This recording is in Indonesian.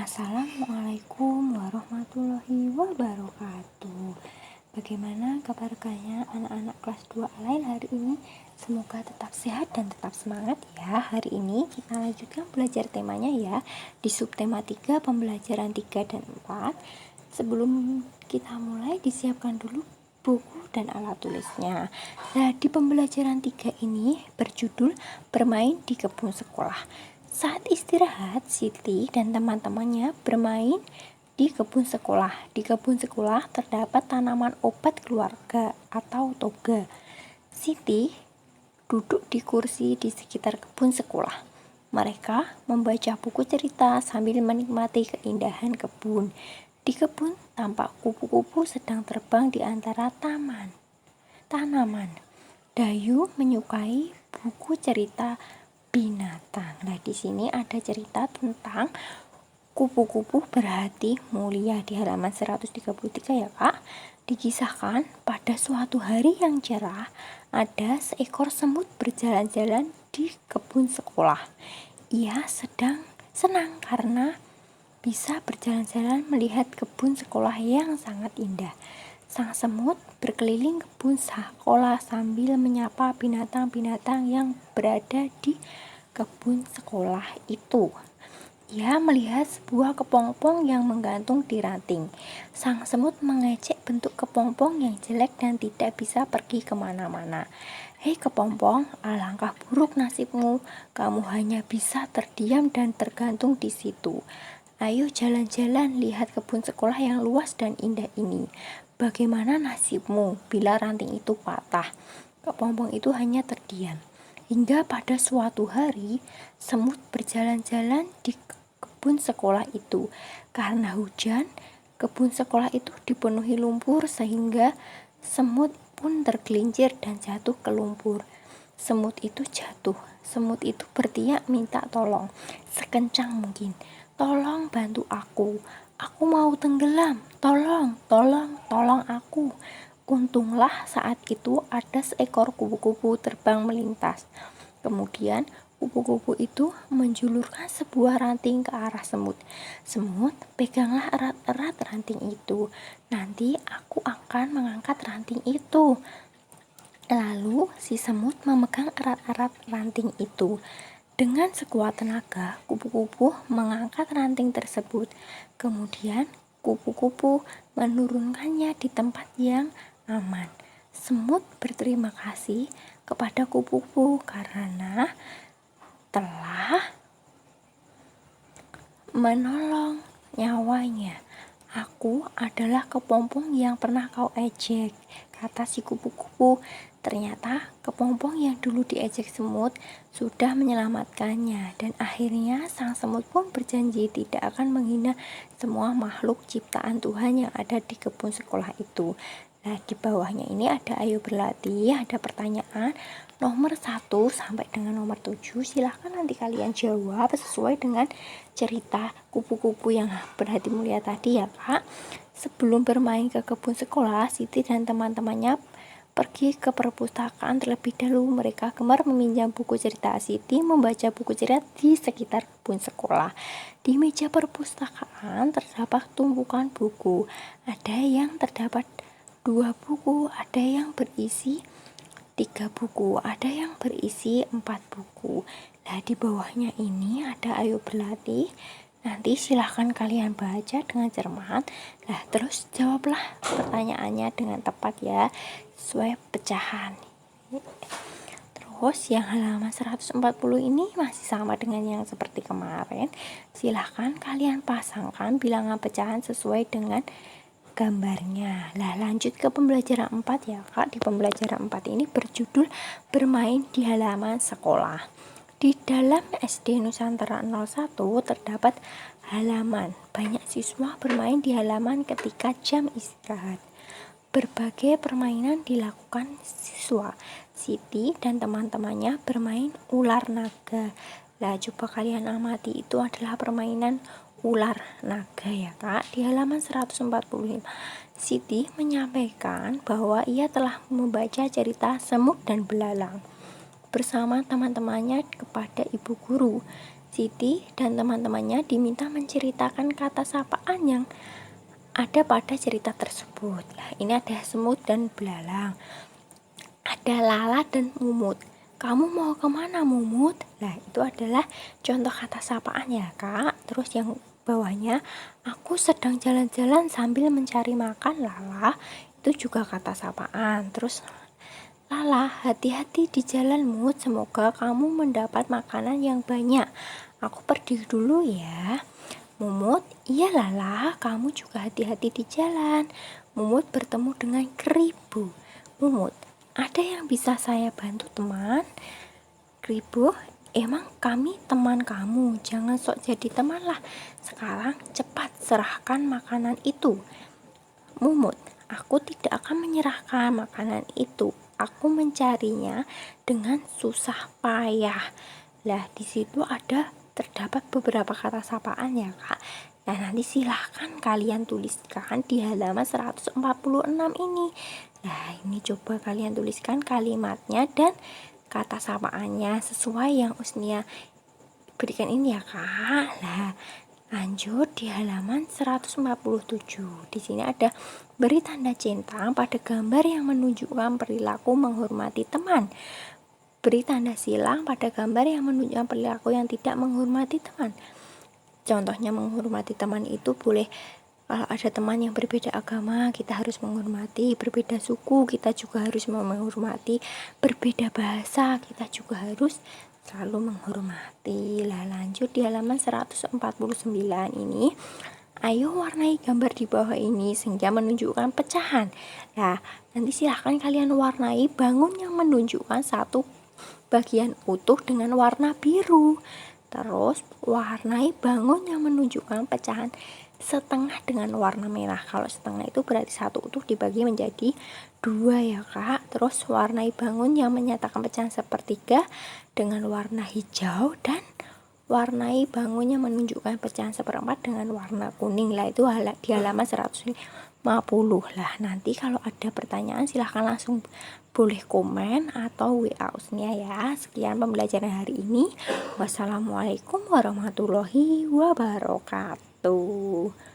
Assalamualaikum warahmatullahi wabarakatuh. Bagaimana kabar kalian anak-anak kelas 2 lain hari ini? Semoga tetap sehat dan tetap semangat ya. Hari ini kita lanjutkan belajar temanya ya. Di subtema 3 pembelajaran 3 dan 4. Sebelum kita mulai disiapkan dulu buku dan alat tulisnya. Nah, di pembelajaran 3 ini berjudul bermain di kebun sekolah. Saat istirahat, Siti dan teman-temannya bermain di kebun sekolah. Di kebun sekolah terdapat tanaman obat keluarga atau toga. Siti duduk di kursi di sekitar kebun sekolah. Mereka membaca buku cerita sambil menikmati keindahan kebun. Di kebun tampak kupu-kupu sedang terbang di antara tanaman. Dayu menyukai buku cerita binatang. Nah, di sini ada cerita tentang kupu-kupu berhati mulia di halaman 133 ya, Kak. Dikisahkan pada suatu hari yang cerah, ada seekor semut berjalan-jalan di kebun sekolah. Ia sedang senang karena bisa berjalan-jalan melihat kebun sekolah yang sangat indah. Sang semut berkeliling kebun sekolah sambil menyapa binatang-binatang yang berada di kebun sekolah itu. Ia melihat sebuah kepompong yang menggantung di ranting. Sang semut mengejek bentuk kepompong yang jelek dan tidak bisa pergi kemana-mana. Hei kepompong, alangkah buruk nasibmu. Kamu hanya bisa terdiam dan tergantung di situ. Ayo jalan-jalan, lihat kebun sekolah yang luas dan indah ini. Bagaimana nasibmu bila ranting itu patah? Kepompong itu hanya terdiam. Hingga pada suatu hari, semut berjalan-jalan di kebun sekolah itu. Karena hujan, kebun sekolah itu dipenuhi lumpur sehingga semut pun tergelincir dan jatuh ke lumpur. Semut itu jatuh. Semut itu berteriak minta tolong sekencang mungkin. Tolong bantu aku. Aku mau tenggelam. Tolong aku. Untunglah saat itu ada seekor kupu-kupu terbang melintas. Kemudian kupu-kupu itu menjulurkan sebuah ranting ke arah semut. Semut, peganglah erat-erat ranting itu. Nanti aku akan mengangkat ranting itu. Lalu si semut memegang erat-erat ranting itu. Dengan sekuat tenaga, kupu-kupu mengangkat ranting tersebut. Kemudian kupu-kupu menurunkannya di tempat yang aman. Semut berterima kasih kepada kupu-kupu karena telah menolong nyawanya. Aku adalah kepompong yang pernah kau ejek, kata si kupu-kupu. Ternyata kepompong yang dulu diejek semut sudah menyelamatkannya, dan akhirnya sang semut pun berjanji tidak akan menghina semua makhluk ciptaan Tuhan yang ada di kebun sekolah itu. Nah, di bawahnya ini ada ayo berlatih, ada pertanyaan nomor 1 sampai dengan nomor 7. Silahkan nanti kalian jawab sesuai dengan cerita kupu-kupu yang berhati mulia tadi ya, Kak. Sebelum bermain ke kebun sekolah, Siti dan teman-temannya pergi ke perpustakaan terlebih dahulu. Mereka gemar meminjam buku cerita. Siti membaca buku cerita di sekitar kebun sekolah. Di meja perpustakaan terdapat tumpukan buku. Ada yang terdapat 2 buku, ada yang berisi 3 buku, ada yang berisi 4 buku. Nah, di bawahnya ini ada ayo berlatih. Nanti silahkan kalian baca dengan cermat. Nah, terus jawablah pertanyaannya dengan tepat ya, sesuai pecahan. Terus yang halaman 140 ini masih sama dengan yang seperti kemarin. Silahkan kalian pasangkan bilangan pecahan sesuai dengan gambarnya. Nah, lanjut ke pembelajaran 4 ya, Kak. Di pembelajaran 4 ini berjudul bermain di halaman sekolah. Di dalam SD Nusantara 01 terdapat halaman. Banyak siswa bermain di halaman ketika jam istirahat. Berbagai permainan dilakukan siswa. Siti dan teman-temannya bermain ular naga. Nah, coba kalian amati, itu adalah permainan ular naga ya, Kak. Di halaman 145, Siti menyampaikan bahwa ia telah membaca cerita semut dan belalang bersama teman-temannya kepada ibu guru. Siti dan teman-temannya diminta menceritakan kata sapaan yang ada pada cerita tersebut. Nah, ini ada semut dan belalang, ada Lala dan Mumut. Kamu mau kemana, Mumut? Nah, itu adalah contoh kata sapaan ya, Kak. Terus yang bawahnya, aku sedang jalan-jalan sambil mencari makan, Lala. Itu juga kata sapaan. Terus Lala, hati-hati di jalan, Mut. Semoga kamu mendapat makanan yang banyak. Aku pergi dulu ya. Mumut, iya Lala, kamu juga hati-hati di jalan. Mumut bertemu dengan keribu. Mumut, ada yang bisa saya bantu, teman? Keribu, emang kami teman kamu, jangan sok jadi teman lah. Sekarang cepat serahkan makanan itu. Mumut, aku tidak akan menyerahkan makanan itu. Aku mencarinya dengan susah payah. Lah, di situ terdapat beberapa kata sapaan ya, Kak. Nah, nanti silahkan kalian tuliskan di halaman 146 ini. Nah, ini coba kalian tuliskan kalimatnya dan kata sapaannya sesuai yang Usnia berikan ini ya, Kak. Nah, lanjut di halaman 147. Di sini ada beri tanda centang pada gambar yang menunjukkan perilaku menghormati teman. Beri tanda silang pada gambar yang menunjukkan perilaku yang tidak menghormati teman. Contohnya menghormati teman itu boleh kalau ada teman yang berbeda agama, kita harus menghormati. Berbeda suku, kita juga harus menghormati. Berbeda bahasa, kita juga harus selalu menghormati. Lah, lanjut di halaman 149 ini. Ayo warnai gambar di bawah ini sehingga menunjukkan pecahan. Nah, nanti silahkan kalian warnai bangun yang menunjukkan satu bagian utuh dengan warna biru. Terus warnai bangun yang menunjukkan pecahan setengah dengan warna merah. Kalau setengah itu berarti satu utuh dibagi menjadi 2 ya, Kak. Terus warnai bangun yang menyatakan pecahan sepertiga dengan warna hijau, dan warnai bangun yang menunjukkan pecahan seperempat dengan warna kuning. Lah, itu di halaman 150. Lah, nanti kalau ada pertanyaan silahkan langsung boleh komen atau WA Usnia ya. Sekian pembelajaran hari ini. Wassalamualaikum warahmatullahi wabarakatuh.